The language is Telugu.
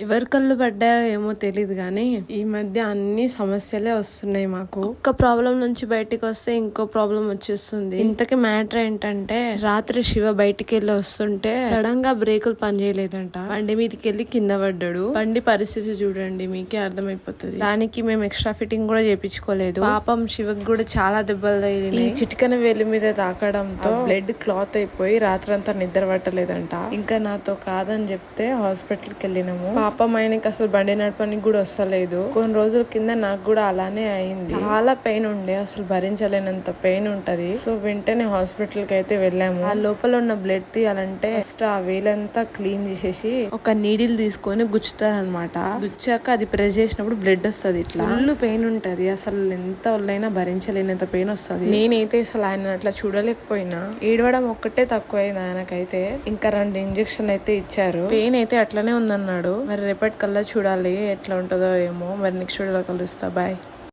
ఎవరి కళ్ళు పడ్డాయో ఏమో తెలీదు కానీ ఈ మధ్య అన్ని సమస్యలే వస్తున్నాయి. మాకు ఒక్క ప్రాబ్లం నుంచి బయటికి వస్తే ఇంకో ప్రాబ్లం వచ్చేస్తుంది. ఇంతకీ మ్యాటర్ ఏంటంటే, రాత్రి శివ బయటికి వెళ్ళి వస్తుంటే సడన్ గా బ్రేకులు పనిచేయలేదంట. బండి మీదకి వెళ్ళి కింద పడ్డాడు. బండి పరిస్థితి చూడండి, మీకే అర్థమైపోతుంది. దానికి మేము ఎక్స్ట్రా ఫిట్టింగ్ కూడా చేపించుకోలేదు. పాపం శివకు కూడా చాలా దెబ్బలు తగిలినాయి. ఈ చిటికన వేలి మీద తాకడంతో బ్లడ్ క్లాత్ అయిపోయి రాత్రంతా నిద్ర పట్టలేదంట. ఇంకా నాతో కాదని చెప్తే హాస్పిటల్ కి వెళ్ళినాము. పాపం ఆయనకి అసలు బండి నడపడానికి కూడా వస్తలేదు. కొన్ని రోజుల కింద నాకు కూడా అలానే అయింది. చాలా పెయిన్ ఉండే, అసలు భరించలేనంత పెయిన్ ఉంటది. సో వెంటనే హాస్పిటల్ కి అయితే వెళ్ళాము. ఆ లోపల ఉన్న బ్లడ్ తీయాలంటే ఫస్ట్ ఆ వేలంతా క్లీన్ చేసేసి ఒక నీడిల్ తీసుకొని గుచ్చుతారనమాట. గుచ్చాక అది ప్రెస్ చేసినప్పుడు బ్లడ్ వస్తుంది. ఇట్లా ఫుల్ పెయిన్ ఉంటది. అసలు ఎంత ఒళ్ళైనా భరించలేనంత పెయిన్ వస్తుంది. నేనైతే అసలు ఆయన అట్లా చూడలేకపోయినా, ఏడవడం ఒక్కటే తక్కువైంది ఆయనకైతే. ఇంకా 2 ఇంజెక్షన్ అయితే ఇచ్చారు. పెయిన్ అయితే అట్లనే ఉందన్నాడు. మరి రేపటి కల్లా చూడాలి ఎట్లా ఉంటుందో ఏమో. మరి నెక్స్ట్ వీడియోలో కలుస్తా. బాయ్.